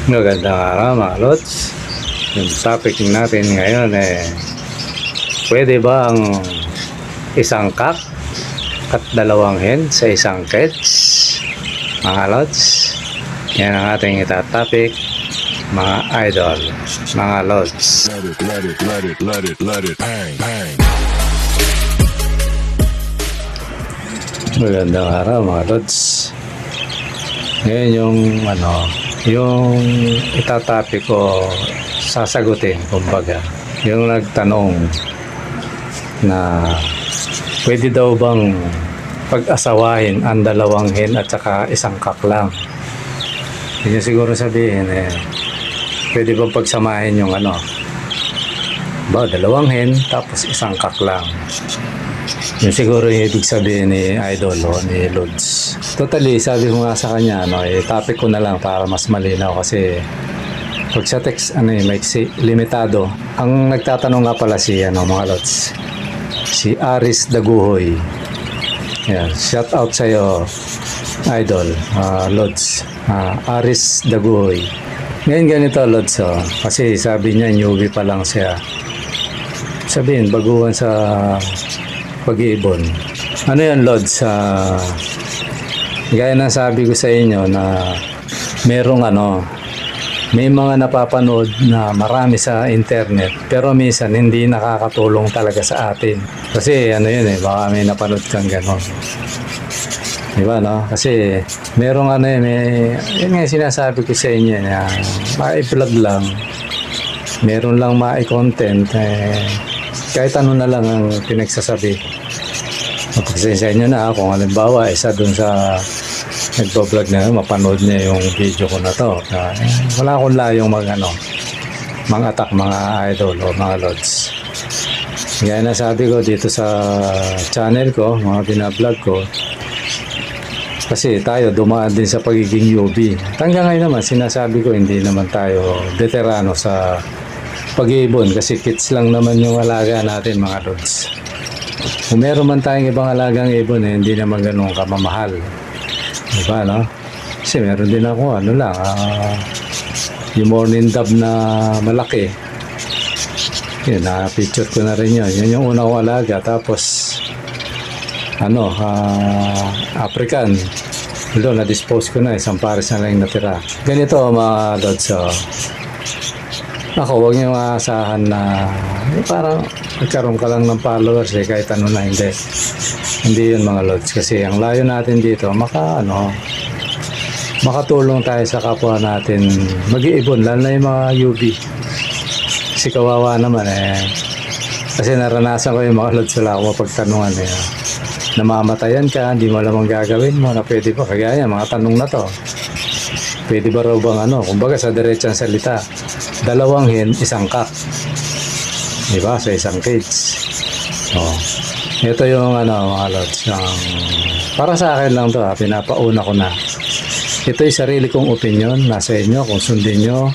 Magandang araw mga lods. Yung topic natin ngayon pwede ba ang isang cock at dalawang hen sa isang cage? Mga lods, yan ang ating itatopic mga idol, mga lods. Magandang araw mga lods. Ngayon yung itatopic ko sasagutin, kumbaga yung nagtanong na pwede daw bang pag-asawahin ang dalawang hen at saka isang cock lang. Hindi siguro sabihin pwede bang pagsamahin yung dalawang hen tapos isang cock lang. Yun siguro yung ibig sabihin ni Idol o ni Lods. Totally, sabi ko nga sa kanya, topic ko na lang para mas malinaw kasi pag sa text, limitado. Ang nagtatanong nga pala si, mga Lods, si Aris Daguhoy. Yan, shout out sa'yo, Idol, Lods, Aris Daguhoy. Ngayon ganito, Lods, kasi sabi niya, newbie pa lang siya. Sabihin, baguhan sa pag-iibon. Ano yan, Lods? Gaya na sabi ko sa inyo na may mga napapanood na marami sa internet pero minsan hindi nakakatulong talaga sa atin. Kasi baka may napanood kang gano'n. Diba, no? Kasi merong yun nga sinasabi ko sa inyo na ma-vlog lang, meron lang ma-content, kahit ano na lang ang pinagsasabi. Magpasensya nyo na kung halimbawa isa dun sa nagbablog na mapanood niya yung video ko na to. Wala akong layong mga attack mga idol o mga lods. Kaya nasabi ko dito sa channel ko, mga binablog ko, kasi tayo dumaan din sa pagiging newbie. Hanggang ngayon naman sinasabi ko hindi naman tayo veterano sa pag-iibon kasi kids lang naman yung alaga natin mga lods. Kung meron man tayong ibang alagang ibon hindi naman ganun kamamahal. Diba, no? Kasi meron din ako, yung morning dove na malaki. Yun, na-picture ko na rin yun. Yun yung una kong alaga. Tapos, African. Doon, na-dispose ko na. Isang pares na lang natira. Ganito, mga lods, ako, huwag niyo maasahan na parang nagkaroon ka lang ng followers kahit ano na hindi. Hindi yun mga lods. Kasi ang layo natin dito, makatulong tayo sa kapwa natin mag-iibon, lalo na yung mga UV. Kasi kawawa naman kasi naranasan ko yung mga lods, wala akong mapagtanungan namamatayan ka, hindi mo alam ang gagawin mo na pwede pa, kagaya mga tanong na to. Pwede ba raw bang kumbaga sa diretsang salita, dalawang hen, isang cock. Diba? Sa isang cage. Ito yung mga lods. Para sa akin lang to pinapauna ko na. Ito yung sarili kong opinion. Nasa inyo kung sundin nyo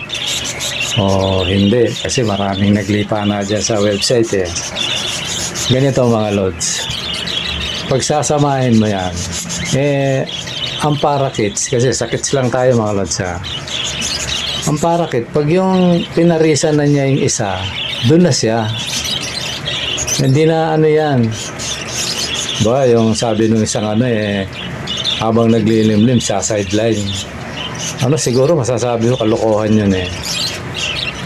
o hindi. Kasi maraming naglipa na dyan sa website Ganito mga lods. Pagsasamahin mo yan, ang parakits, kasi sa kits lang tayo mga lods ang parakit, pag yung pinarisan na niya yung isa, doon na siya. Hindi na yan. Ba, yung sabi nung isang habang naglilimlim sa sideline. Siguro masasabi ko kalokohan yun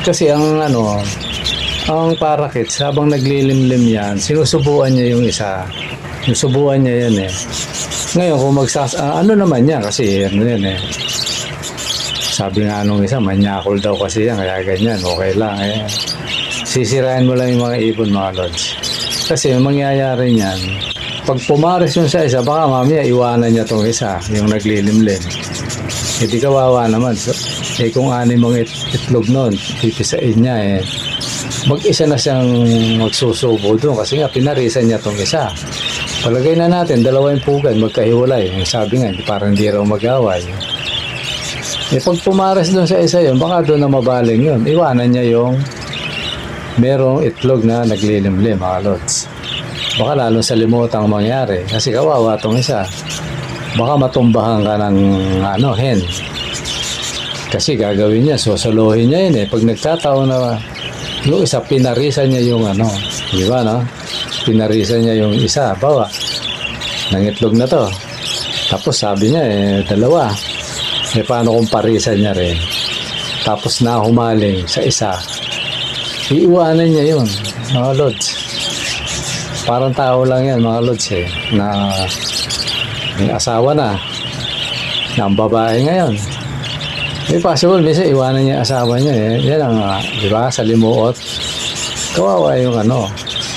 Kasi ang parakit, habang naglilimlim yan, sinusubuan niya yung isa. Sinusubuan niya yan Ngayon, kung naman yan, kasi sabi nga nung isa, manyakol daw kasi yan, kaya ganyan, okay lang sisirain mo lang yung mga ibon mga lods. Kasi mangyayari niyan, pag pumares yung sa isa, baka mamaya iwanan niya tong isa, yung naglilimlim. Hindi kawawa naman. Kung mong itlog nun, pipisain niya mag-isa na siyang magsusubo doon kasi nga pinarisan niya tong isa. Palagay na natin, dalawa yung pugad, magkahiwalay. Sabi nga, parang hindi raw mag-away. Pag pumares doon sa isa yun, baka doon na mabaling yun. Iwanan niya yung merong itlog na naglilimlim, mga lods. Baka lalo sa limutang mangyari. Kasi kawawa tong isa. Baka matumbahan ka ng hen. Kasi gagawin niya, sosolohin niya yun eh. Pag nagkataon na yung isa, pinarisan niya yung ano. Di ba, no? Pinarisan niya yung isa. Bawa, nangitlog na to. Tapos sabi niya dalawa. Paano kung parisan niya rin? Tapos na humaling sa isa. Iiwanan niya yun, mga lods. Parang tao lang yan, mga lods na may asawa na ang babae ngayon. May possible, minsan iwanan niya asawa niya Yan ang, di ba, sa limuot. Kawawa yung ano.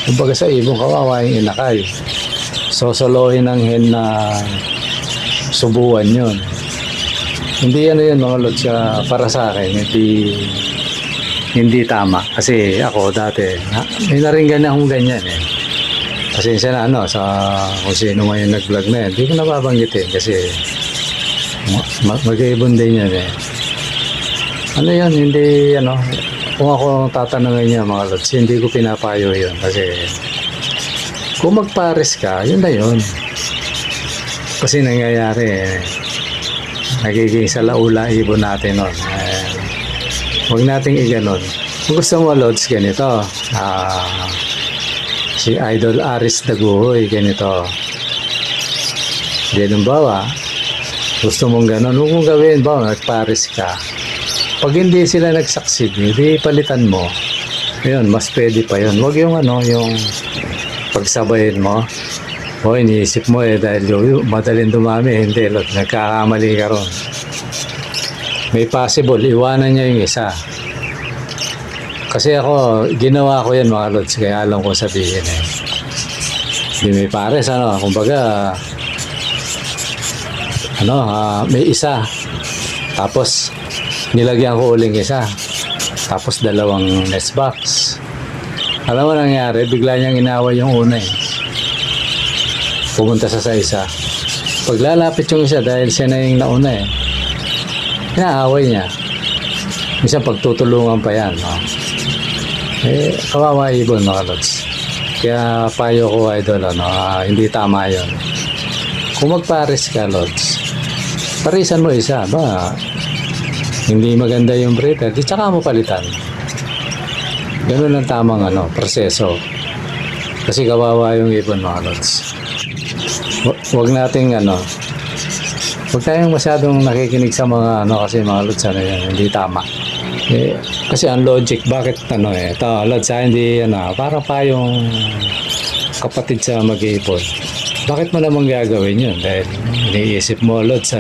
Kumbaga sa ibong, kawawa yung inakay. Sosolohin ng hen na subuan yun. Hindi ano yun mga lods, para sa akin, hindi tama. Kasi ako dati, may naringgan na akong ganyan Pasensya na sa kung sino man yung nag-vlog na yan. Hindi ko nababanggitin kasi mag-iibon din yan Ano yan, hindi kung ako tatanungin niya mga lods, hindi ko pinapayo yun. Kasi kung magpares ka, yun na yun. Kasi nangyayari nagiging sa laula ibon natin nun. Huwag nating iganon. Kung gusto mo lods, ganito. Si Idol Aris Daguhoy, ganito. Halimbawa, gusto mong ganon, huwag mong gawin, nagpares ka. Pag hindi sila nag-succeed, hindi palitan mo. Ayun, mas pwede pa yun. Huwag yung yung pagsabayin mo. O, iniisip mo dahil madaling dumami, hindi, nagkakamali ka ron. May possible, iwanan niya yung isa. Kasi ako, ginawa ko yan mga lods, kaya alam ko sabihin Hindi may pares, kumbaga, may isa. Tapos, nilagyan ko uling isa. Tapos, dalawang nest box. Alam mo nangyari, bigla niyang inaway yung una Pumunta sa isa. Paglalapit yung isa dahil siya na yung nauna inaaway niya. Minsan pagtutulungan pa yan. Kawawa ibon mga lods. Kaya payo ko idol, hindi tama yun. Kung magpares ka lods, parisan mo isa. Hindi maganda yung breeder, di tsaka mo palitan. Ganun ang tamang proseso. Kasi kawawa yung ibon mga lods. Huwag nating huwag tayong masyadong nakikinig sa mga kasi mga lods hindi tama. Kasi ang logic, bakit ito lods hindi parang payong kapatid sa mag-iipon. Bakit mo naman gagawin yun? Dahil iniisip mo lods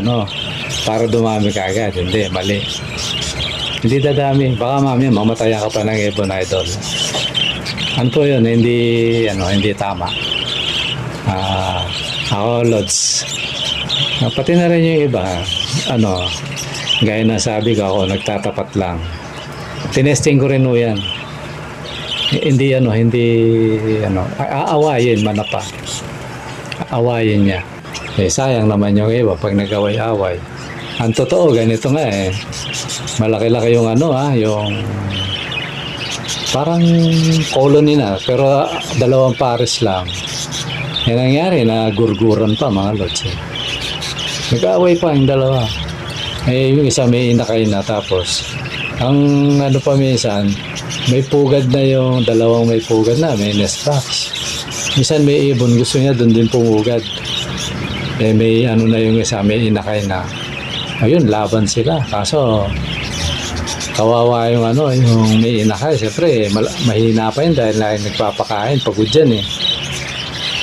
para dumami ka agad. Hindi, mali. Hindi dadami. Baka mamaya mamatayan ka pa ng ibon idol. Ano po yun? Hindi tama. Ako lods, pati na rin yung iba gaya na sabi ko, ako nagtatapat lang. Tinesting ko rin yan. Hindi aawayin manapa. Aawayin niya. Sayang naman yung iba pag nag-away-away. Ang totoo ganito nga malaki-laki yung yung parang colony na pero dalawang pares lang. Yan nangyari, nagurguran pa mga lods nag-aaway pa yung dalawa yung isa may inakay na tapos ang pa minsan may pugad na yung dalawang may pugad na may nest box minsan may ibon gusto niya dun din pumugad may na yung isa may inakay na ayun laban sila kaso kawawa yung yung may inakay siyempre mahina pa yun dahil nagpapakain pagod dyan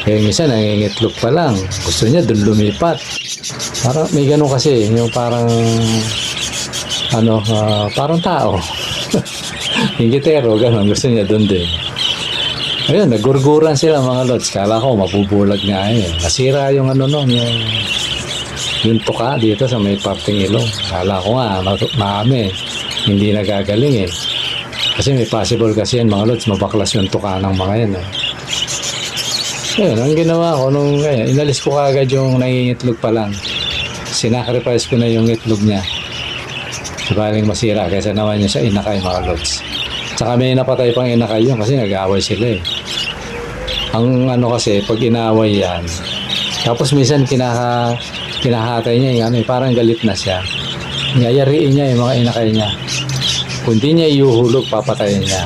kaya minsan nangingitlog pa lang. Gusto niya dun lumipat. Parang may ganun kasi. Yung parang parang tao. Hingitero, ganun. Gusto niya dun din. Ayun, nagurguran sila mga lods. Kala ko mabubulag nga Nasira yung yung tuka dito sa may parting ilong. Kala ko nga, marami. Hindi nagagaling Kasi may possible kasi yan mga lods. Mabaklas yung tuka ng mga yan Ayun, ang ginawa ko nung inalis ko kaagad yung nangingitlog pa lang. Sinacrifice ko na yung itlog niya. Sabaling masira kaysa naman niya sa inakay mga lods. Tsaka may napatay pang inakay yun kasi nag-aaway sila Ang kasi, pag inaaway yan, tapos minsan kinahatay niya yung parang galit na siya. Yayariin niya yung mga inakay niya. Kung di niya iuhulog, papatayin niya.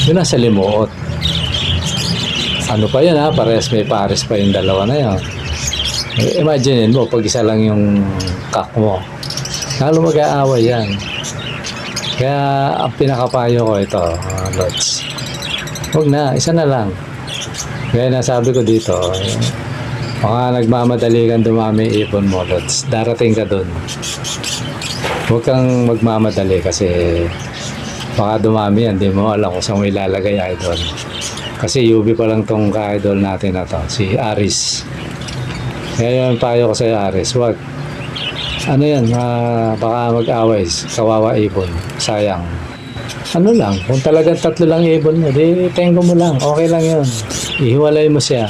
Yun ang salimuot. Ano pa yun ha? Parehas may pares pa yung dalawa na yun. Imagine mo, pag isa lang yung kak mo. Lalo mag-aaway yan. Kaya ang pinakapayo ko ito, Lods. Huwag na, isa na lang. Kaya nasabi ko dito, baka nagmamadali kang dumami ipon mo, Lods. Darating ka dun. Huwag kang magmamadali kasi baka dumami yan, di mo alam kung saan mo ilalagay, idol. Kasi UB pa lang tong ka-idol natin na to, si Aris. Kaya yung payo ko sa'yo, Aris, huwag. Ano yan, baka mag-away, kawawa ibon, sayang. Ano lang, kung talagang 3 lang ibon mo, di tengo mo lang, okay lang yun. Ihiwalay mo siya,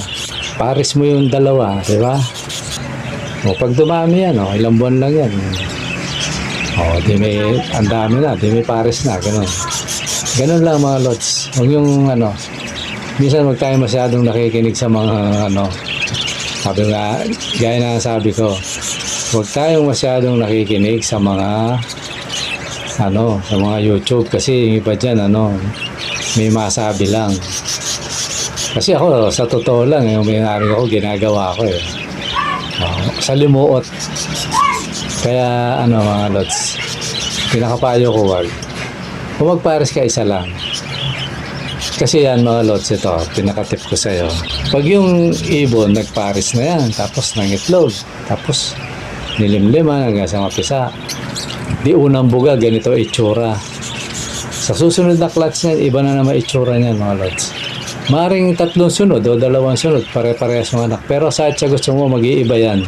pares mo yung dalawa, di ba? O pag dumami yan, ilang buwan lang yan. Di may, ang dami na, di may pares na, ganun. Ganun lang mga lods. Huwag yung minsan huwag tayo masyadong nakikinig sa mga sabi nga, gaya na sabi ko, huwag tayong masyadong nakikinig sa mga sa mga YouTube kasi yung iba dyan may masabi lang. Kasi ako sa totoo lang yung may-ari ko ginagawa ko sa limuot. Kaya mga lods, pinakapayo ko wag. Kung magpares ka isa lang. Kasi yan mga lods, ito pinakatip ko sa'yo. Pag yung ibon nagpares na yan, tapos nangitlog, tapos nilimliman hanggang sa mapisa, di unang buga ganito itsura. Sa susunod na clutch niyan, iba na naman itsura niyan mga lods. Maring 3 sunod o 2 sunod, pare-parehas mga anak. Pero sa atya gusto mo mag-iiba yan.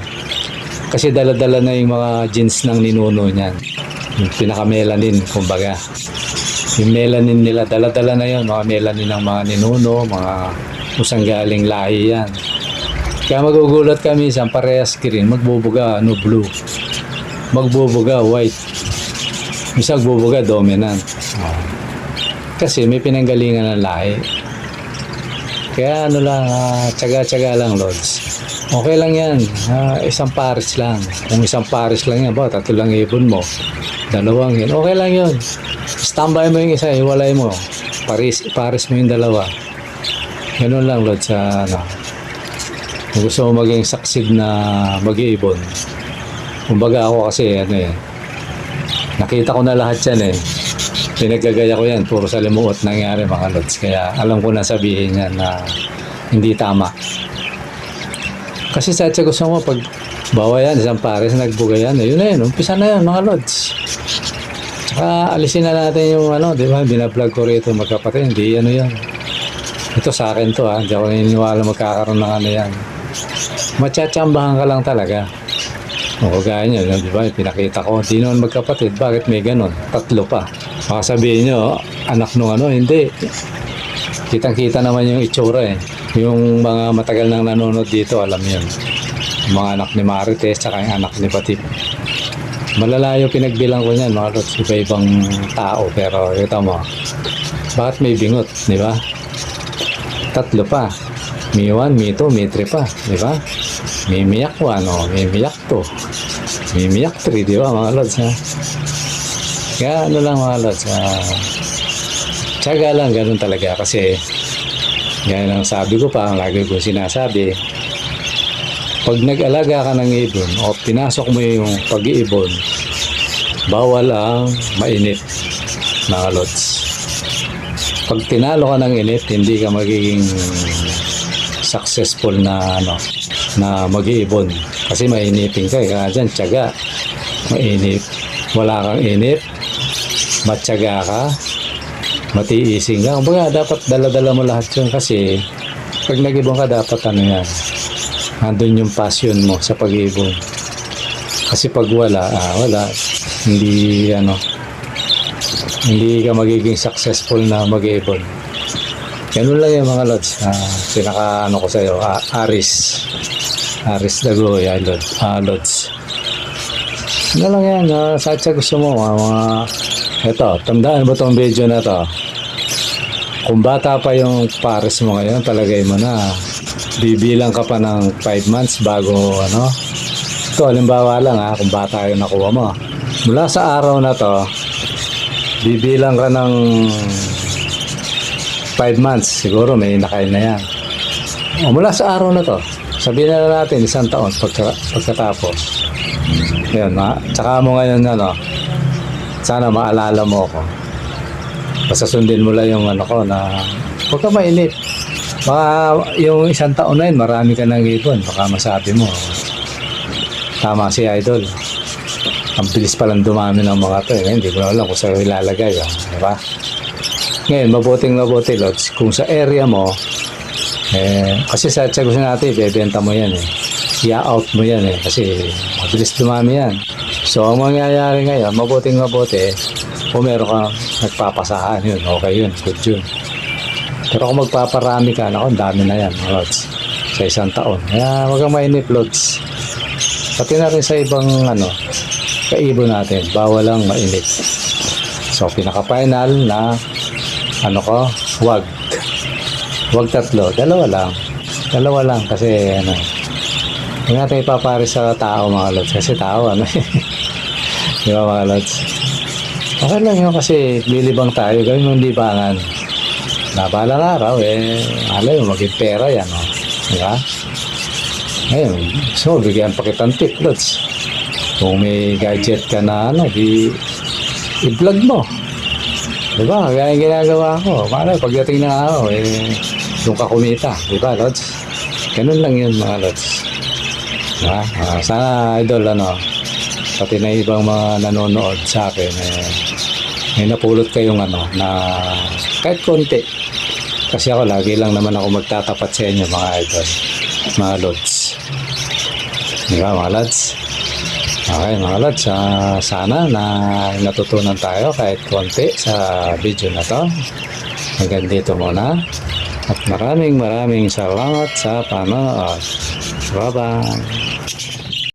Kasi dala-dala na yung mga genes ng ninuno niyan. Yung pinaka-melanin, kumbaga. Yung melanin nila, dala-dala na yun. Mga melanin ng mga ninuno, mga usang galing lahi yan. Kaya magugulat kami sa parehas green, magbubuga blue. Magbubuga white. Isang bubuga dominant. Kasi may pinanggalingan ng lahi. Kaya lang, tsaga-tsaga lang, Lods. Okay lang yan. Isang pares lang. Kung isang pares lang yan, 3 lang ibon mo. 2 yan. Okay lang yun. Standby mo yung isa, hiwalay mo. Pares mo yung 2. Ganun lang, Lods. Kung gusto mo maging succeed na mag-iibon. Kumbaga ako kasi, nakita ko na lahat yan Pinagagaya ko yan, puro sa limuot nangyari mga lods. Kaya alam ko na sabihin yan na hindi tama. Kasi sa gusto mo, pag bawa yan, isang pares, nagbuga yan, yun na yun, umpisa na yan mga lods. Tsaka alisin na natin yung di ba, binablog ko rito magkapatid, hindi yan. Ito sa akin to hindi ako naniniwala magkakaroon ng yan. Matsatsambahan ka lang talaga. O kagaya nyo, di ba, pinakita ko, di naman magkapatid, bakit may ganon? 3 pa. Baka sabihin nyo, anak nung hindi. Kitang-kita naman yung itsura Yung mga matagal nang nanonood dito, alam yun. Yung mga anak ni Marites, tsaka yung anak ni Batip. Malalayo pinagbilang ko niyan, mga lods, iba-ibang tao, pero ito mo, bakit may bingot, di ba? 3 pa. May 1, may 2, may 3 pa, di ba? May miyak 1, may miyak 2, may miyak 3, di ba mga lods, Kaya lang mga lods, tsaga lang, ganun talaga kasi gaya lang sabi ko pa, lagi ko sinasabi, pag nag-alaga ka ng ibon o pinasok mo yung pag-iibon, bawal ang mainit mga lods. Pag tinalo ka ng init, hindi ka magiging successful na na mag-iibon kasi mainitin ka kaya dyan tiyaga, mainit, wala kang init, matyaga ka, matiising ka. Kumbaga dapat dala-dala mo lahat yun kasi pag nag-ibon ka dapat yan, nandun yung passion mo sa pag-iibon. Kasi pag wala, hindi hindi ka magiging successful na mag-iibon. Ganun lang yung mga lods. Pinaka ko sa iyo, Aris Dagoy, lods. Ano lang yan, sa gusto mo, ito, tandaan mo itong video na to. Kung bata pa yung pares mo ngayon, palagay mo na, bibilang ka pa ng 5 months bago, Ito, halimbawa lang kung bata yung nakuha mo. Mula sa araw na to, bibilang ka ng 5 months, siguro may nakain na yan. O, mula sa araw na to, sabihin na natin 1 taon pagkatapos. Ngayon, tsaka mo ngayon, sana maalala mo ako. Basta sundin mo lang yung ko na huwag ka mainip. Baka yung 1 taon na yun, marami ka nang ipon. Baka masabi mo, tama si Idol. Ang bilis palang dumami ng mga to. Ngayon, hindi ko alam kung saan ilalagay. Diba? Ngayon, mabuting Lods. Kung sa area mo, kasi sa gusto natin, bebenta mo yan i-out mo yan kasi mabilis dumami yan. So, ang mangyayari ngayon, mabuti, kung meron kang nagpapasahan, yun, okay yun, good yun. Pero kung magpaparami ka, ang dami na yan, mga Lods, sa 1 taon. Kaya huwag kang mainip, Lods. Pati na rin sa ibang, kaibon natin, bawal lang mainip. So, pinaka-final na, wag. Wag 3, 2 lang. 2 lang kasi hindi natin ipaparis sa tao mga Lods. Kasi tao di ba mga Lods? Okay lang yun kasi lilibang tayo. Gawin mong libangan. Na balang araw alay mo maging pera yan. Di ba? Ngayon, so bigyan pa kitang tip Lods. Kung may gadget ka na i-vlog mo. Di ba? Kaya yung ginagawa ko. Paano pagdating na araw yung kakumita. Di ba Lods? Ganun lang yun mga Lods. Sana Idol pati na ibang mga nanonood sa akin may napulot kayong na kahit konti kasi ako lagi lang naman ako magtatapat sa inyo mga Idol, mga Lods, di ba mga Lods? Okay mga Lods, sana na natutunan tayo kahit konti sa video na to. Hanggang dito muna at maraming salamat sa panonood. Bye bye.